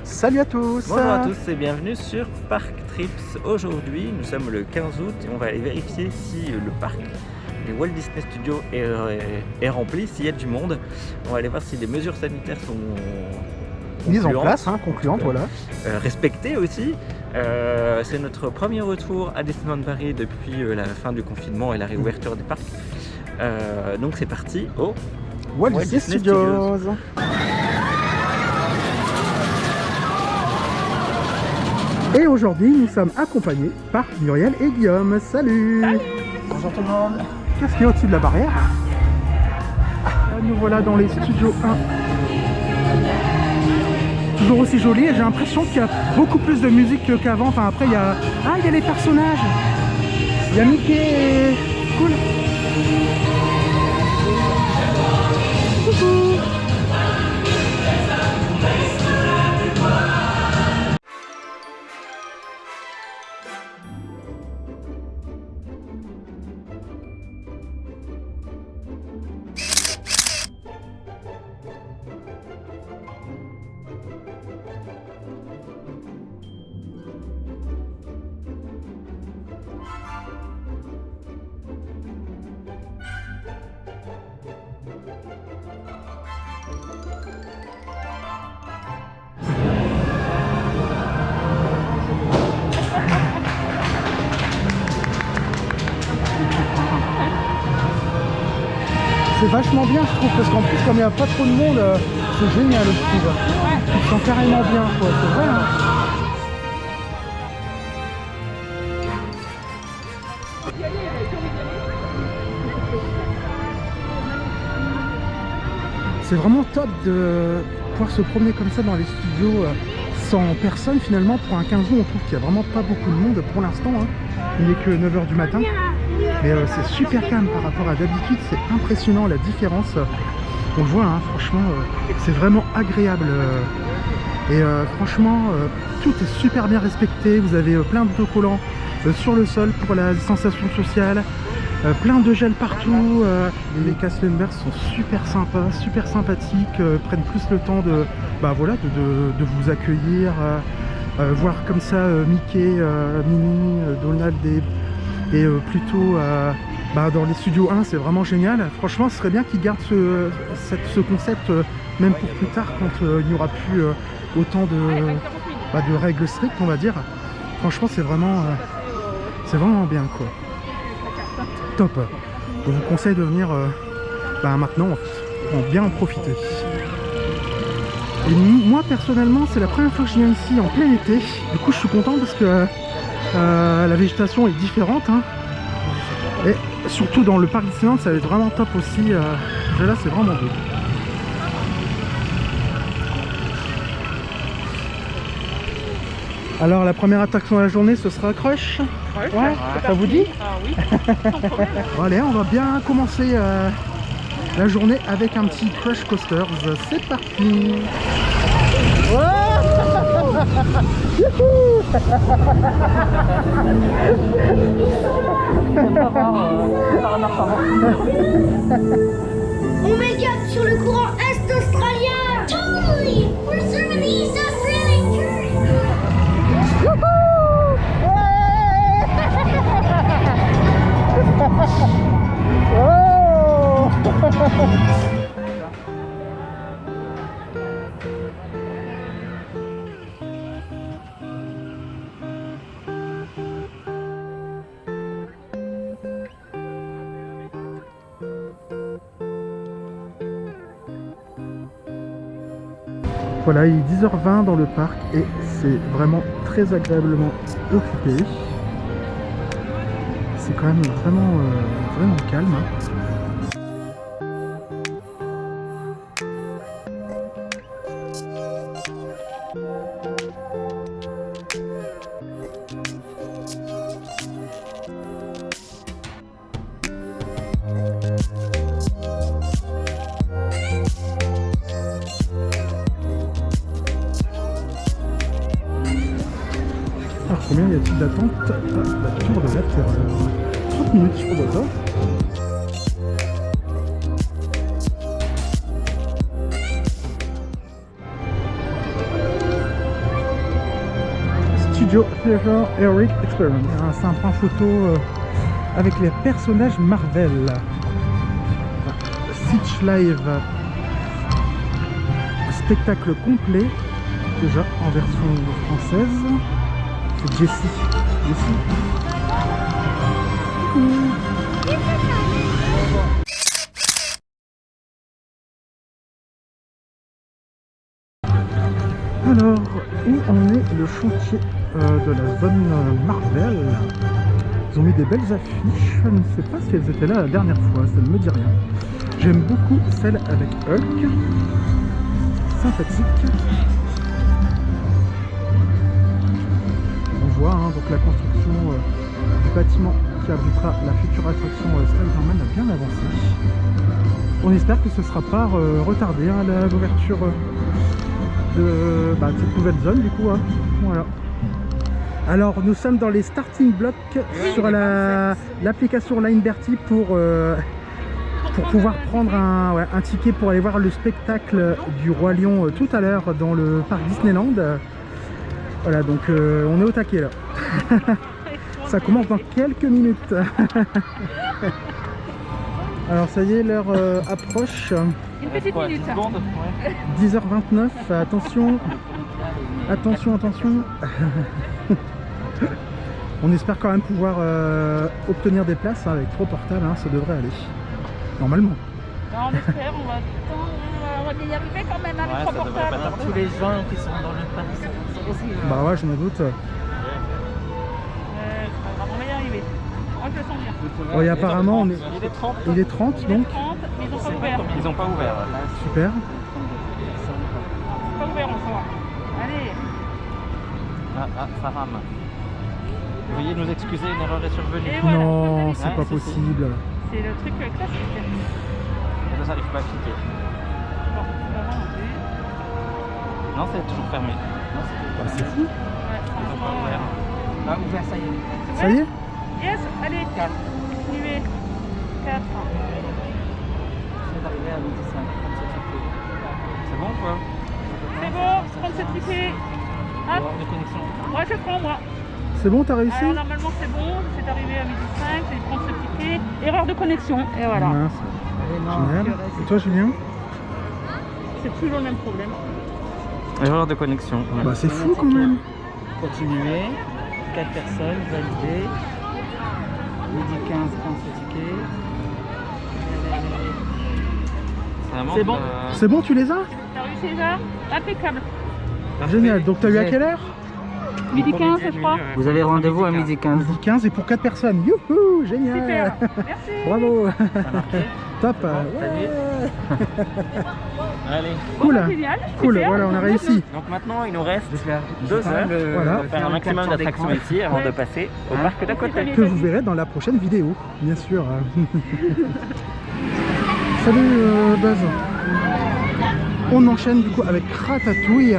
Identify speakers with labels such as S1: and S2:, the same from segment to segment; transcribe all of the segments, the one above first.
S1: Salut à tous.
S2: Bonjour à tous et bienvenue sur Park Trips. Aujourd'hui, nous sommes le 15 août et on va aller vérifier si le parc des Walt Disney Studios est rempli, s'il y a du monde. On va aller voir si les mesures sanitaires sont
S1: mises en place, concluantes, voilà.
S2: Respectées aussi. C'est notre premier retour à Disneyland Paris depuis la fin du confinement et la réouverture des parcs. Donc c'est parti au
S1: Walt Disney Studios. Et aujourd'hui, nous sommes accompagnés par Muriel et Guillaume. Salut.
S3: Salut.
S1: Bonjour tout le monde. Qu'est-ce qu'il y a au-dessus de la barrière? Nous voilà dans les studios 1. Toujours aussi joli et j'ai l'impression qu'il y a beaucoup plus de musique qu'avant. Enfin après, il y a les personnages. Il y a Mickey. Cool. Coucou. C'est vachement bien, je trouve, parce qu'en plus, comme il n'y a pas trop de monde, c'est génial, je trouve. Ils sont carrément bien, quoi, c'est vrai. Hein. C'est vraiment top de pouvoir se promener comme ça dans les studios sans personne, finalement. Pour un 15 août, on trouve qu'il n'y a vraiment pas beaucoup de monde pour l'instant. Hein. Il n'est que 9 h du matin. Mais c'est super calme par rapport à d'habitude, c'est impressionnant la différence. On le voit, hein, franchement, c'est vraiment agréable. Et franchement, tout est super bien respecté. Vous avez plein d'autocollants sur le sol pour la distanciation sociale. Plein de gel partout. Les cast members sont super sympas, super sympathiques, prennent plus le temps de vous accueillir. Voir comme ça Mickey, Minnie, Donald et plutôt dans les studios 1, c'est vraiment génial. Franchement, ce serait bien qu'ils gardent ce concept même pour plus tard, quand il n'y aura plus autant de règles strictes, on va dire. Franchement, c'est vraiment bien, quoi. Top. Je vous conseille de venir maintenant, pour bien en profiter. Et moi, personnellement, c'est la première fois que je viens ici en plein été. Du coup, je suis content parce que la végétation est différente, hein. Et surtout dans le parc Disneyland, ça va être vraiment top aussi. Là, c'est vraiment beau. Alors, la première attraction de la journée, ce sera Crush. Ouais, ça vous dit?
S3: Ah oui, sans problème.
S1: Bon, allez, on va bien commencer la journée avec un petit Crush Coasters. C'est parti.
S4: Oh my god, sur le courant est australien! Totally! We're serving the East Australian current!
S1: Voilà, il est 10h20 dans le parc et c'est vraiment très agréablement occupé. C'est quand même vraiment calme. Combien y a-t-il d'attente à la tour de la Terreur? 30 minutes, je crois ça. Studio Theater Eric Experiment. C'est un point photo avec les personnages Marvel. Stitch Live. Spectacle complet, déjà en version française. C'est Jessie. Alors, où en est le chantier de la zone Marvel? Ils ont mis des belles affiches, je ne sais pas si elles étaient là la dernière fois, ça ne me dit rien. J'aime beaucoup celle avec Hulk, sympathique. On voit donc la construction du bâtiment qui abritera la future attraction Spider-Man a bien avancé. On espère que ce ne sera pas retardé l'ouverture de cette nouvelle zone du coup. Voilà. Alors nous sommes dans les starting blocks sur l'application Lineberty pour pouvoir prendre un ticket pour aller voir le spectacle du Roi Lion tout à l'heure dans le parc Disneyland. Voilà, donc on est au taquet là. Ça commence dans quelques minutes. Alors ça y est, l'heure approche.
S3: Une petite minute.
S1: 10h29, attention. Attention. On espère quand même pouvoir obtenir des places avec 3 portables, ça devrait aller. Normalement.
S3: Non, on espère, on va y arriver quand même avec 3 portables.
S2: Tous les gens qui sont dans le parc sont aussi.
S1: Bah ouais, je m'en doute.
S3: On va y arriver. Moi je le sens bien.
S1: Oui, apparemment, il est 30 donc.
S3: Mais ils n'ont pas ouvert.
S2: Ils n'ont pas ouvert.
S1: Super.
S3: Pas ouvert encore. Allez.
S2: Ça rame. Veuillez nous excuser, une erreur est survenue.
S3: Et voilà,
S1: Non, c'est
S2: ouais,
S1: pas
S2: si,
S1: possible.
S3: c'est le truc classique.
S2: Ça n'arrive pas à cliquer.
S3: Bon, c'est pas bon non plus.
S2: Non, c'est toujours fermé.
S1: C'est fou.
S3: Ouais, franchement,
S2: Ah, ouvert, ça y est.
S3: c'est
S1: Ça
S3: vrai?
S1: y est?
S3: Yes, allez, 4. Continuez. 4.
S2: C'est arrivé à 12h05. C'est bon quoi?
S3: C'est bon, prends ce ticket. Hop,
S2: De connexion.
S3: moi je prends moi.
S1: C'est bon, t'as réussi?
S3: Alors normalement c'est bon, c'est arrivé à 12h05, je vais prendre ce ticket. Erreur de connexion, et voilà.
S1: Mince. Génial. Et toi, Julien?
S3: C'est toujours le même problème.
S2: Erreur de connexion. Ouais.
S1: Bah c'est fou quand même.
S5: Continuer, 4 personnes, validé. Midi 15, prendre ce ticket.
S2: C'est
S5: bon.
S1: C'est bon, tu les as?
S3: T'as réussi déjà? Impeccable.
S1: Génial. Donc t'as eu à quelle heure?
S3: Midi 15 je crois.
S5: Vous avez rendez-vous à midi 15.
S1: Midi 15 et pour 4 personnes. Youhou, génial.
S3: Super, merci.
S1: Bravo.
S2: Ça a marché.
S1: Top.
S2: Allez.
S1: Cool.
S3: Bon, génial.
S1: Cool,
S3: Super.
S1: voilà, on a réussi.
S2: Donc maintenant, il nous reste
S5: Je vais faire
S2: 2 heures
S1: Voilà.
S2: pour faire un maximum d'attractions ici avant de passer au parc d'à côté.
S1: Que vous verrez dans la prochaine vidéo, bien sûr. Salut Buzz. On enchaîne du coup avec Ratatouille.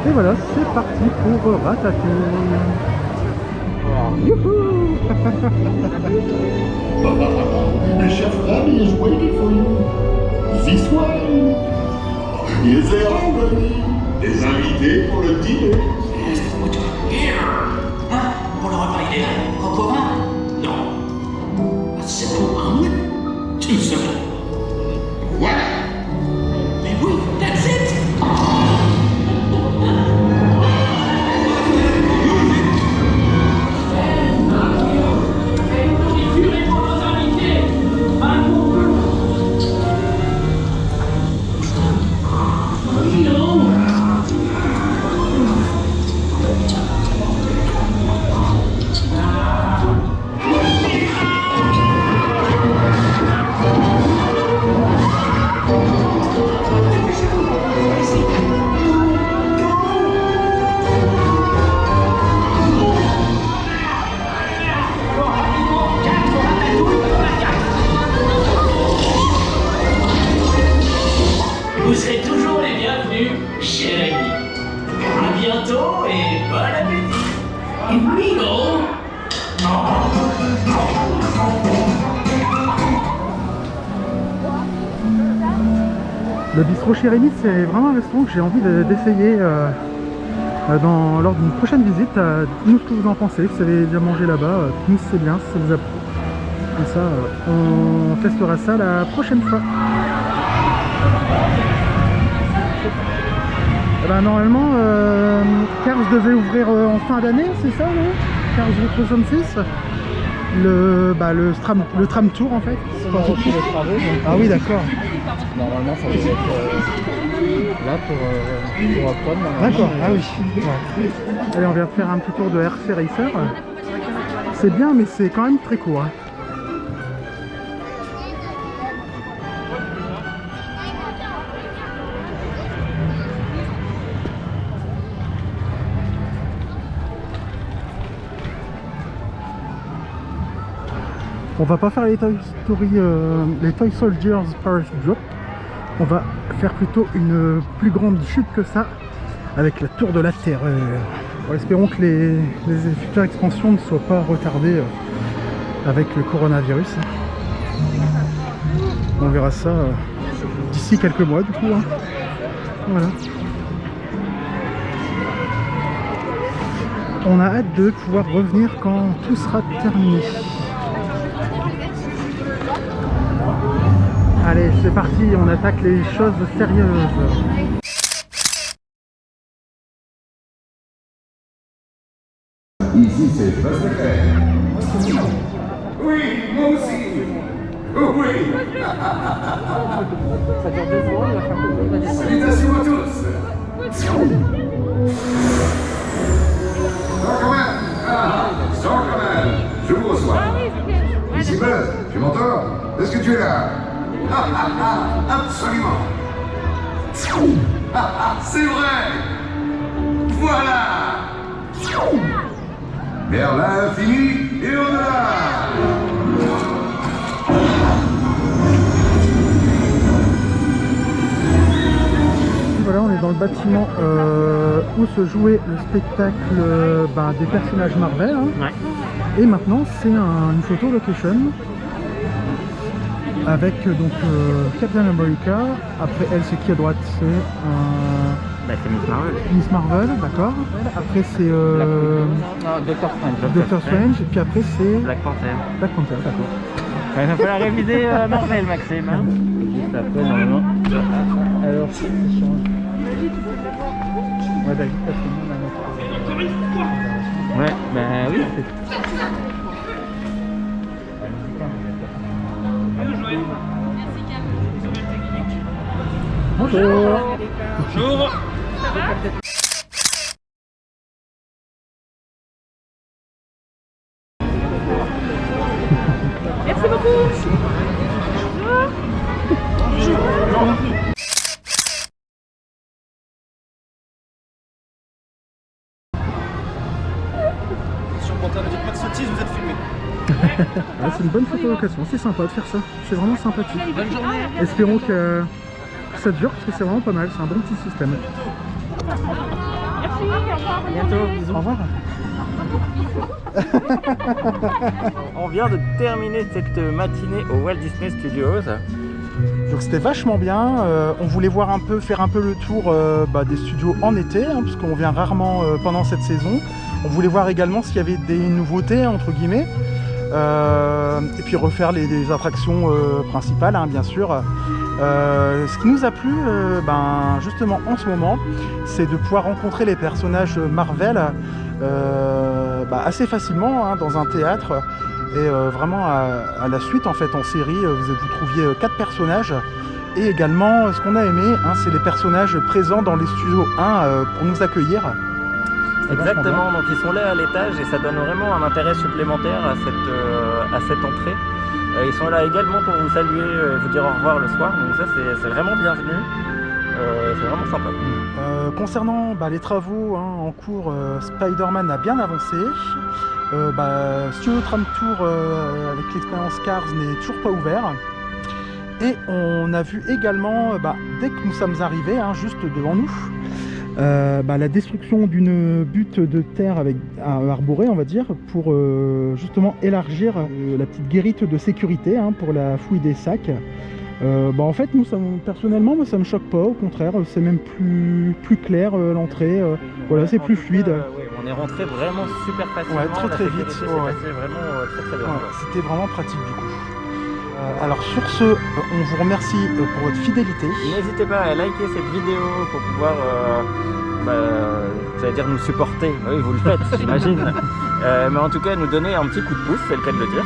S1: Et voilà, c'est parti pour Ratatouille. Youhou.
S6: The chef Rami is waiting for you. This way. Is there already? Des invités pour le dîner.
S7: Hein? Pour le repas idéal, coq au vin? Non. C'est pour Hamlet? Tu le saurais.
S6: Voilà.
S7: Mais oui, that's it!
S1: Le bistrot chez Rémi, c'est vraiment un restaurant que j'ai envie d'essayer lors d'une prochaine visite. Dites-nous ce que vous en pensez, si vous avez déjà mangé là-bas, dites-nous si c'est bien, si ça vous a plu. Et ça, on testera ça la prochaine fois. Et ben, normalement, Cars devait ouvrir en fin d'année, c'est ça, non? Cars Route 66. Le tram tour en fait. Ah oui, d'accord.
S5: Normalement, ça devait être là pour octobre.
S1: D'accord, ah oui. Ouais. Allez, on vient faire un petit tour de RC Racer. C'est bien, mais c'est quand même très court. Hein. On va pas faire les Toy Soldiers Parachute Drop. On va faire plutôt une plus grande chute que ça avec la Tour de la Terreur. Bon, espérons que les futures expansions ne soient pas retardées avec le coronavirus. On verra ça d'ici quelques mois du coup. Hein. Voilà. On a hâte de pouvoir revenir quand tout sera terminé. Allez, c'est parti, on attaque les choses sérieuses.
S6: Ici, c'est pas secret. Oui, moi aussi. Oui.
S5: Ça dure 2 jours, il va faire
S6: Salutations à tous. Sorkaman, je vous reçois. Ici Buzz, tu m'entends? Est-ce que tu es là? Absolument. C'est vrai. Voilà. Vers l'infini et au-delà.
S1: Voilà, on est dans le bâtiment où se jouait le spectacle des personnages Marvel. Hein.
S2: Ouais.
S1: Et maintenant, c'est une photo location avec donc Captain America. Après elle, c'est qui à droite? C'est
S2: C'est Miss Marvel.
S1: Miss Marvel, d'accord. Après c'est
S5: Doctor Strange.
S1: Doctor Strange. Et puis après c'est
S2: Black Panther.
S1: Black Panther, d'accord.
S2: Il va falloir réviser Marvel, Maxime. Hein.
S5: Juste après, normalement. Alors, c'est change.
S1: Ouais, David, parce que nous, on a notre...
S2: Ouais, bah oui.
S1: Bonjour.
S3: Bonjour. Merci beaucoup.
S1: Ah, c'est une bonne photo location, c'est sympa de faire ça, c'est vraiment sympathique.
S3: Bonne journée.
S1: Espérons que ça dure parce que c'est vraiment pas mal, c'est un bon petit système.
S3: Merci, au revoir.
S2: Bientôt, bisous.
S1: Au revoir.
S2: On vient de terminer cette matinée au Walt Disney Studios.
S1: Donc c'était vachement bien, on voulait voir faire un peu le tour des studios en été, hein, parce qu'on vient rarement pendant cette saison. On voulait voir également s'il y avait des nouveautés, entre guillemets, et puis refaire les attractions principales, hein, bien sûr. Ce qui nous a plu, justement en ce moment, c'est de pouvoir rencontrer les personnages Marvel assez facilement, hein, dans un théâtre. Et vraiment à la suite en fait en série, vous trouviez 4 personnages. Et également ce qu'on a aimé, hein, c'est les personnages présents dans les studios 1 pour nous accueillir.
S2: Exactement, donc ils sont là à l'étage et ça donne vraiment un intérêt supplémentaire à cette entrée. Ils sont là également pour vous saluer et vous dire au revoir le soir, donc ça c'est vraiment bienvenu, c'est vraiment sympa.
S1: Concernant les travaux, hein, en cours, Spider-Man a bien avancé. Studio Tram Tour avec l'expérience Cars n'est toujours pas ouvert. Et on a vu également, dès que nous sommes arrivés, hein, juste devant nous, la destruction d'une butte de terre à arborer, on va dire, pour justement élargir la petite guérite de sécurité, hein, pour la fouille des sacs. En fait, nous, personnellement, moi, ça me choque pas. Au contraire, c'est même plus clair l'entrée. Voilà, c'est plus fluide.
S2: On est rentré vraiment super facilement.
S1: Ouais, très
S2: La
S1: vite.
S2: sécurité s'est passée vraiment très bien.
S1: Ouais, c'était vraiment pratique du coup. Alors sur ce, on vous remercie pour votre fidélité.
S2: N'hésitez pas à liker cette vidéo pour pouvoir, j'allais dire nous supporter. Oui, vous le faites, j'imagine. Mais en tout cas, nous donner un petit coup de pouce, c'est le cas de le dire.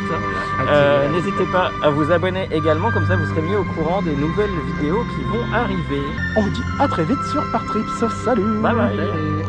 S2: N'hésitez pas à vous abonner également, comme ça vous serez mis au courant des nouvelles vidéos qui vont arriver.
S1: On vous dit à très vite sur Park Trips. Salut.
S2: Bye bye.